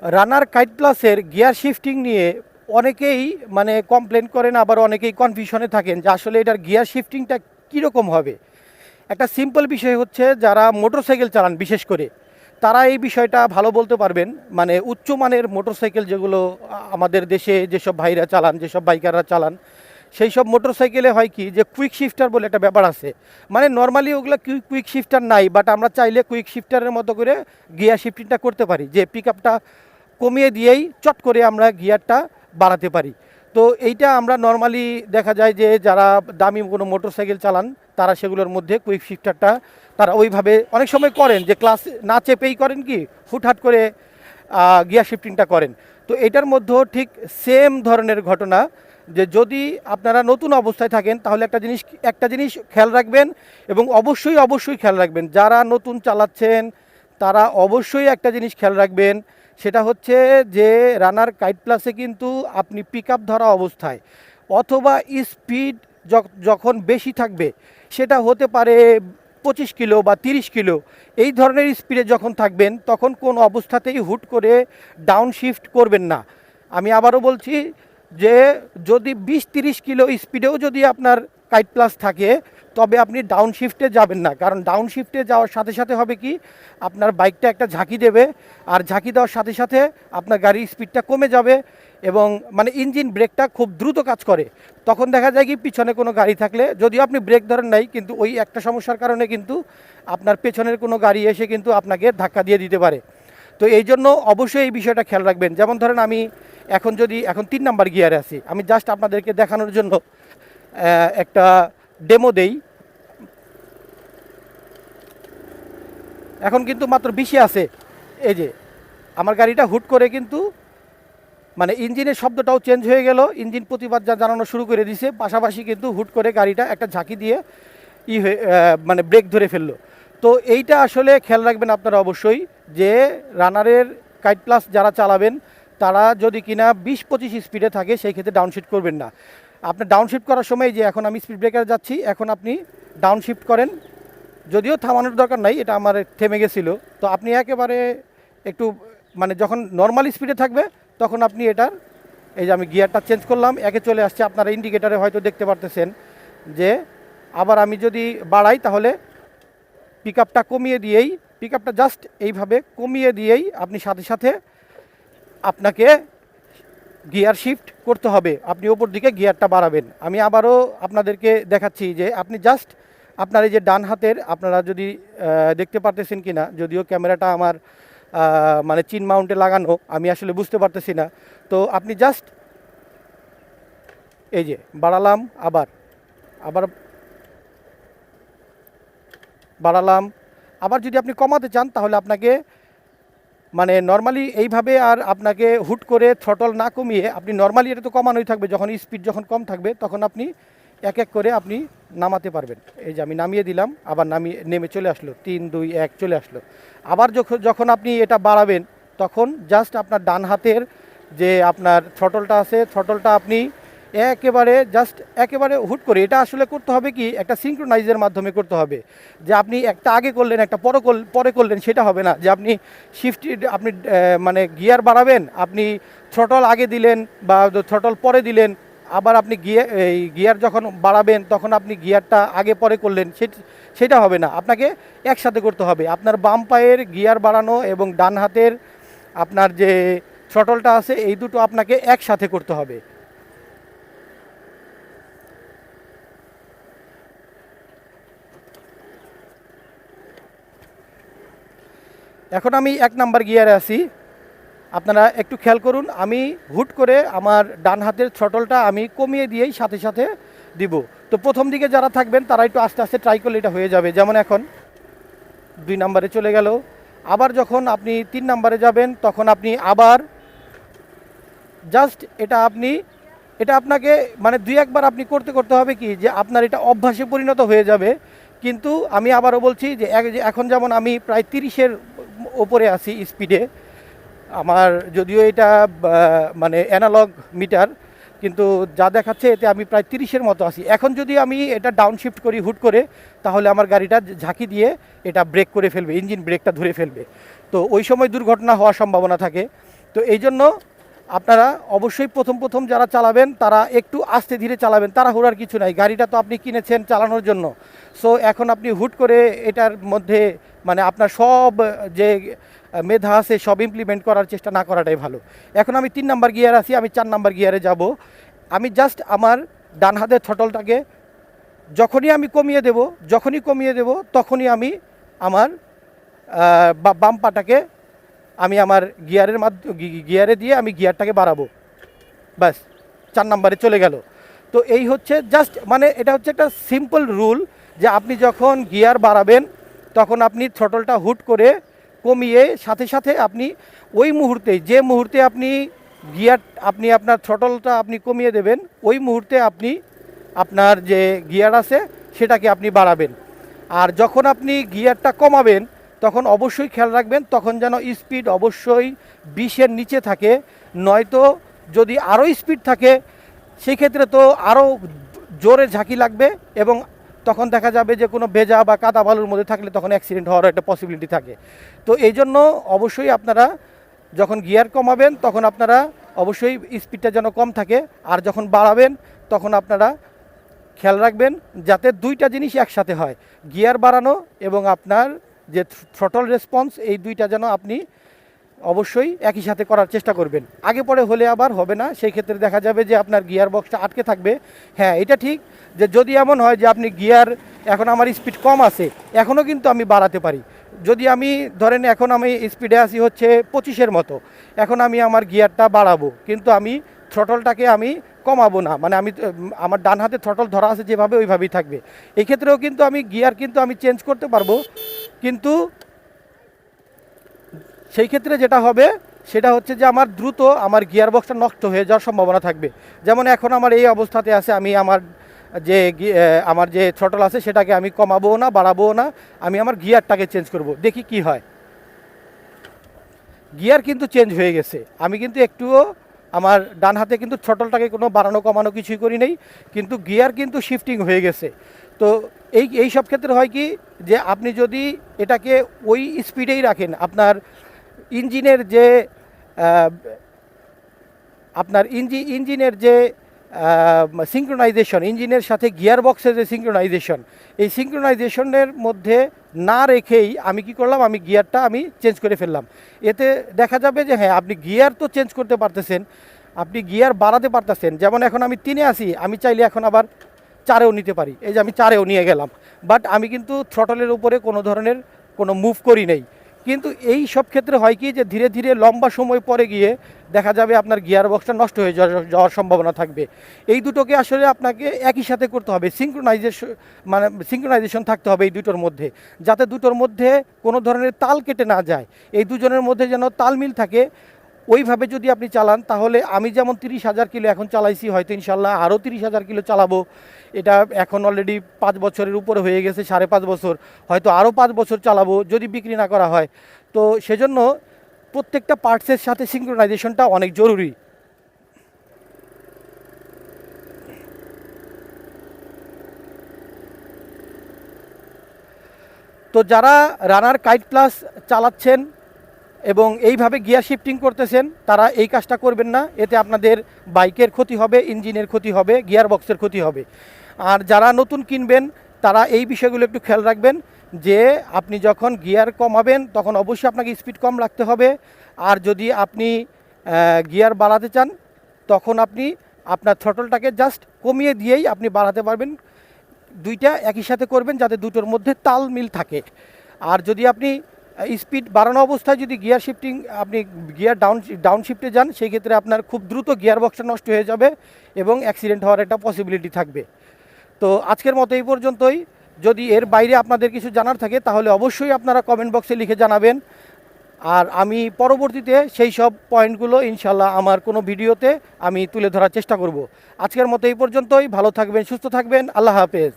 রানার kite প্লাসের gear shifting নিয়ে অনেকেই মানে কমপ্লেন করেন, আবার অনেকেই কনফিউশনে থাকেন যে আসলে এটার গিয়ার শিফটিংটা কীরকম হবে। একটা সিম্পল বিষয় হচ্ছে, যারা মোটরসাইকেল চালান বিশেষ করে তারা এই বিষয়টা ভালো বলতে পারবেন। মানে উচ্চমানের মোটরসাইকেল যেগুলো আমাদের দেশে যেসব ভাইরা চালান, যেসব বাইকাররা চালান, সেই সব মোটরসাইকেলে হয় কি যে কুইক শিফটার বলে একটা ব্যাপার আছে। মানে নর্মালি ওগুলো কুইক শিফটার নাই, বাট আমরা চাইলে কুইক শিফটারের মতো করে গিয়ার শিফটিংটা করতে পারি, যে পিক আপটা কমিয়ে দিয়েই চট করে আমরা গিয়ারটা বাড়াতে পারি। তো এইটা আমরা নর্মালি দেখা যায় যে যারা দামি কোনো মোটরসাইকেল চালান তারা সেগুলোর মধ্যে কুইক শিফটারটা তারা ওইভাবে অনেক সময় করেন, যে ক্লাস না চেপেই করেন কি হুটহাট করে গিয়ার শিফটিংটা করেন। তো এটার মধ্যেও ঠিক সেম ধরনের ঘটনা, যে যদি আপনারা নতুন অবস্থায় থাকেন তাহলে একটা জিনিস খেয়াল রাখবেন, এবং অবশ্যই খেয়াল রাখবেন যারা নতুন চালাচ্ছেন তারা অবশ্যই একটা জিনিস খেয়াল রাখবেন, সেটা হচ্ছে যে রানার কাইট প্লাসে কিন্তু আপনি পিক আপ ধরা অবস্থায় অথবা স্পিড যখন বেশি থাকবে, সেটা হতে পারে 25 কিলো বা 30 কিলো, এই ধরনের স্পিডে যখন থাকবেন তখন কোন অবস্থাতেই হুট করে ডাউন শিফট করবেন না। আমি আবারও বলছি যে যদি 20-30 কিলো স্পিডেও যদি আপনার কাইট প্লাস থাকে তবে আপনি ডাউন শিফটে যাবেন না, কারণ ডাউন শিফটে যাওয়ার সাথে সাথে হবে কি আপনার বাইকটা একটা ঝাঁকি দেবে, আর ঝাঁকি দেওয়ার সাথে সাথে আপনার গাড়ির স্পিডটা কমে যাবে, এবং মানে ইঞ্জিন ব্রেকটা খুব দ্রুত কাজ করে। তখন দেখা যায় কি পিছনে কোনো গাড়ি থাকলে যদিও আপনি ব্রেক ধরেন নাই, কিন্তু ওই একটা সমস্যার কারণে কিন্তু আপনার পেছনের কোনো গাড়ি এসে কিন্তু আপনাকে ধাক্কা দিয়ে দিতে পারে। তো এই জন্য অবশ্যই এই বিষয়টা খেয়াল রাখবেন। যেমন ধরেন আমি এখন 3 নাম্বার গিয়ারে আছি, আমি জাস্ট আপনাদেরকে দেখানোর জন্য একটা ডেমো দেই। এখন কিন্তু মাত্র 20-এ আছে। এই যে আমার গাড়িটা হুট করে কিন্তু মানে ইঞ্জিনের শব্দটাও চেঞ্জ হয়ে গেল, ইঞ্জিন প্রতিবাদ জানানো শুরু করে দিছে, পাশাপাশি কিন্তু হুট করে গাড়িটা একটা ঝাঁকি দিয়ে মানে ব্রেক ধরে ফেললো। তো এইটা আসলে খেয়াল রাখবেন আপনারা অবশ্যই, যে রানারের কাইট প্লাস যারা চালাবেন তারা যদি কিনা 20-25 স্পিডে থাকে সেই ক্ষেত্রে ডাউনশিফট করবেন না। আপনি ডাউনশিফট করার সময়, যে এখন আমি স্পিড ব্রেকারে যাচ্ছি, এখন আপনি ডাউনশিফট করেন, যদিও থামানোর দরকার নাই, এটা আমার থেমে গেছিলো। তো আপনি একেবারে একটু মানে যখন নর্মাল স্পিডে থাকবে তখন আপনি এটার এই যে আমি গিয়ারটা চেঞ্জ করলাম, একে চলে আসছে, আপনারা ইন্ডিকেটারে হয়তো দেখতে পারতেছেন যে আবার আমি যদি বাড়াই তাহলে পিক আপটা কমিয়ে দিয়েই, পিক আপটা জাস্ট এইভাবে কমিয়ে দিয়েই আপনি সাথে সাথে আপনাকে গিয়ার শিফট করতে হবে, আপনি ওপর দিকে গিয়ারটা বাড়াবেন। আমি আবারও আপনাদেরকে দেখাচ্ছি যে আপনি জাস্ট আপনার এই যে ডান হাতের, আপনারা যদি দেখতে পারতেছেন কি না, যদিও ক্যামেরাটা আমার মানে চিন মাউন্টে লাগানো, আমি আসলে বুঝতে পারতেছি না। তো আপনি জাস্ট এই যে বাড়ালাম, আবার আবার বাড়ালাম, আবার যদি আপনি কমাতে চান তাহলে আপনাকে মানে নর্মালি এইভাবে, আর আপনাকে হুট করে থ্রটল না কমিয়ে আপনি নর্মালি, এটা তো কমানোই থাকবে, যখন স্পিড যখন কম থাকবে তখন আপনি এক এক করে আপনি নামাতে পারবেন। এই যে আমি নামিয়ে দিলাম, আবার নেমে চলে আসলো, 3-2-1 চলে আসলো। আবার যখন আপনি এটা বাড়াবেন তখন জাস্ট আপনার ডান হাতের যে আপনার থ্রটলটা আছে, থ্রটলটা আপনি একেবারে হুট করে, এটা আসলে করতে হবে কি একটা সিঙ্ক্রোনাইজের মাধ্যমে করতে হবে, যে আপনি একটা আগে করলেন একটা পরে করলেন, সেটা হবে না। যে আপনি আপনি মানে গিয়ার বাড়াবেন, আপনি থ্রটল আগে দিলেন বা থ্রটল পরে দিলেন, আবার আপনি গিয়ার যখন বাড়াবেন তখন আপনি গিয়ারটা আগে পরে করলেন, সেটা হবে না। আপনাকে একসাথে করতে হবে, আপনার বাম পায়ের গিয়ার বাড়ানো এবং ডান হাতের আপনার যে থ্রটলটা আছে এই দুটো আপনাকে একসাথে করতে হবে। এখন আমি 1 নাম্বার গিয়ারে আছি, আপনারা একটু খেয়াল করুন, আমি হুট করে আমার ডান হাতের থ্রটলটা আমি কমিয়ে দিয়েই সাথে সাথে দিব। তো প্রথম দিকে যারা থাকবেন তারা একটু আস্তে আস্তে ট্রাই করলে এটা হয়ে যাবে। যেমন এখন 2 নাম্বারে চলে গেল, আবার যখন আপনি 3 নাম্বারে যাবেন তখন আপনি আবার জাস্ট এটা আপনাকে মানে 2-1 বার আপনি করতে হবে কি, যে আপনার এটা অভ্যাসে পরিণত হয়ে যাবে। কিন্তু আমি আবারও বলছি যে এখন যেমন আমি প্রায় 30-এর ওপরে আছি স্পিডে, আমার যদিও এটা মানে অ্যানালগ মিটার, কিন্তু যা দেখাচ্ছে এতে আমি প্রায় 30-এর মতো আছি। এখন যদি আমি এটা ডাউনশিফট করি হুট করে, তাহলে আমার গাড়িটা ঝাঁকি দিয়ে এটা ব্রেক করে ফেলবে, ইঞ্জিন ব্রেকটা ধরে ফেলবে। তো ওই সময় দুর্ঘটনা হওয়ার সম্ভাবনা থাকে। তো এই জন্য আপনারা অবশ্যই প্রথম যারা চালাবেন তারা একটু আস্তে ধীরে চালাবেন, তাড়াহুড়ার কিছু নাই। গাড়িটা তো আপনি কিনেছেন চালানোর জন্য, সো এখন আপনি হুট করে এটার মধ্যে মানে আপনার সব যে মেধা আছে সব ইমপ্লিমেন্ট করার চেষ্টা না করাটাই ভালো। এখন আমি 3 নাম্বার গিয়ার আছি, আমি 4 নাম্বার গিয়ারে যাব। আমি জাস্ট আমার ডান হাতের থটলটাকে যখনই আমি কমিয়ে দেব তখনই আমি আমার বাম পাটাকে আমি আমার গিয়ারে দিয়ে আমি গিয়ারটাকে বাড়াবো, ব্যাস 4 নাম্বারে চলে গেল। তো এই হচ্ছে জাস্ট মানে এটা হচ্ছে একটা সিম্পল রুল যে আপনি যখন গিয়ার বাড়াবেন তখন আপনি থ্রটলটা হুট করে কমিয়ে সাথে সাথে আপনি ওই মুহূর্তে যে মুহূর্তে আপনি আপনার থ্রটলটা আপনি কমিয়ে দেবেন ওই মুহূর্তে আপনি আপনার যে গিয়ার আছে সেটাকে আপনি বাড়াবেন। আর যখন আপনি গিয়ারটা কমাবেন তখন অবশ্যই খেয়াল রাখবেন তখন যেন স্পিড অবশ্যই 20-এর নিচে থাকে, নয়তো যদি আরও স্পিড থাকে সেই ক্ষেত্রে তো আরও জোরে ঝাঁকি লাগবে এবং তখন দেখা যাবে যে কোনো ভেজা বা কাদা বালুর মধ্যে থাকলে তখন অ্যাক্সিডেন্ট হওয়ার একটা পসিবিলিটি থাকে। তো এই জন্য অবশ্যই আপনারা যখন গিয়ার কমাবেন তখন আপনারা অবশ্যই স্পিডটা যেন কম থাকে, আর যখন বাড়াবেন তখন আপনারা খেয়াল রাখবেন যাতে দুইটা জিনিস একসাথে হয়, গিয়ার বাড়ানো এবং আপনার যে থ্রটল রেসপন্স, এই দুইটা যেন আপনি অবশ্যই একই সাথে করার চেষ্টা করবেন। আগে পরে হলে আবার হবে না, সেই ক্ষেত্রে দেখা যাবে যে আপনার গিয়ার বক্সটা আটকে থাকবে। হ্যাঁ, এটা ঠিক যে যদি এমন হয় যে আপনি গিয়ার এখন আমার স্পিড কম আছে এখনও কিন্তু আমি বাড়াতে পারি। যদি আমি ধরেন এখন আমি স্পিডে আসি হচ্ছে 25-এর মতো, এখন আমি আমার গিয়ারটা বাড়াবো কিন্তু আমি থ্রটলটাকে আমি কমাবো না, মানে আমি আমার ডান হাতে থ্রটল ধরা আছে যেভাবে ওইভাবেই থাকবে। এই ক্ষেত্রেও কিন্তু আমি গিয়ার কিন্তু আমি চেঞ্জ করতে পারবো, কিন্তু সেই ক্ষেত্রে যেটা হবে সেটা হচ্ছে যে আমার দ্রুত আমার গিয়ার বক্সটা নষ্ট হয়ে যাওয়ার সম্ভাবনা থাকবে। যেমন এখন আমার এই অবস্থাতে আছে, আমি আমার যে থ্রটল আছে সেটাকে আমি কমাবো না বাড়াবো না, আমি আমার গিয়ারটাকে চেঞ্জ করব, দেখি কি হয়। গিয়ার কিন্তু চেঞ্জ হয়ে গেছে, আমি কিন্তু একটুও আমার ডান হাতে কিন্তু থ্রটলটাকে কোনো বাড়ানো কমানো কিছুই করি নেই, কিন্তু গিয়ার কিন্তু শিফটিং হয়ে গেছে। তো এই সব ক্ষেত্রে হয় কি যে আপনি যদি এটাকে ওই স্পিডেই রাখেন, আপনার ইঞ্জিনের যে আপনার ইঞ্জিনের যে সিঙ্ক্রোনাইজেশন, ইঞ্জিনের সাথে গিয়ার বক্সের যে সিঙ্ক্রোনাইজেশন, এই সিঙ্ক্রোনাইজেশনের মধ্যে না রেখেই আমি কি করলাম, আমি গিয়ারটা আমি চেঞ্জ করে ফেললাম। এতে দেখা যাবে যে হ্যাঁ, আপনি গিয়ার তো চেঞ্জ করতে পারতেছেন, আপনি গিয়ার বাড়াতে পারতেছেন। যেমন এখন আমি 3-এ আসি, আমি চাইলে এখন আবার 4-এও নিতে পারি, এই যে আমি 4-এও নিয়ে গেলাম, বাট আমি কিন্তু থ্রটলের উপরে কোনো ধরনের কোনো মুভ করি নাই। কিন্তু এই সব ক্ষেত্রে হয় কি যে ধীরে ধীরে লম্বা সময় পরে গিয়ে দেখা যাবে আপনার গিয়ার বক্সটা নষ্ট হয়ে যাওয়ার সম্ভাবনা থাকবে। এই দুটোকে আসলে আপনাকে একই সাথে করতে হবে, সিঙ্ক্রোনাইজেশন থাকতে হবে এই দুটোর মধ্যে, যাতে দুটোর মধ্যে কোনো ধরনের তাল কেটে না যায়, এই দুজনের মধ্যে যেন তালমিল থাকে। ওইভাবে যদি আপনি চালান তাহলে আমি যেমন 30,000 কিলো এখন চালাইছি, হয়তো ইনশাল্লাহ আরও 30,000 কিলো চালাবো। এটা এখন অলরেডি 5 বছরের উপরে হয়ে গেছে, 5.5 বছর, হয়তো আরও 5 বছর চালাবো যদি বিক্রি না করা হয়। তো সেজন্য প্রত্যেকটা পার্টসের সাথে সিঙ্ক্রোনাইজেশনটা অনেক জরুরি। তো যারা রানার কাইট প্লাস চালাচ্ছেন এবং এইভাবে গিয়ার শিফটিং করতেছেন তারা এই কাজটা করবেন না, এতে আপনাদের বাইকের ক্ষতি হবে, ইঞ্জিনের ক্ষতি হবে, গিয়ার বক্সের ক্ষতি হবে। আর যারা নতুন কিনবেন তারা এই বিষয়গুলো একটু খেয়াল রাখবেন যে আপনি যখন গিয়ার কমাবেন তখন অবশ্যই আপনাকে স্পিড কম রাখতে হবে, আর যদি আপনি গিয়ার বাড়াতে চান তখন আপনি আপনার থ্রটলটাকে জাস্ট কমিয়ে দিয়েই আপনি বাড়াতে পারবেন। দুইটা একই সাথে করবেন যাতে দুটোর মধ্যে তাল মিল থাকে। আর যদি আপনি স্পিড বাড়ানো অবস্থায় যদি গিয়ার ডাউন শিফটে যান, সেই ক্ষেত্রে আপনার খুব দ্রুত গিয়ার বক্সটা নষ্ট হয়ে যাবে এবং অ্যাক্সিডেন্ট হওয়ার একটা পসিবিলিটি থাকবে। তো আজকের মতো এই পর্যন্তই। যদি এর বাইরে আপনাদের কিছু জানার থাকে তাহলে অবশ্যই আপনারা কমেন্ট বক্সে লিখে জানাবেন, আর আমি পরবর্তীতে সেই সব পয়েন্টগুলো ইনশাল্লাহ আমার কোনো ভিডিওতে আমি তুলে ধরার চেষ্টা করব। আজকের মতো এই পর্যন্তই। ভালো থাকবেন, সুস্থ থাকবেন, আল্লাহ হাফেজ।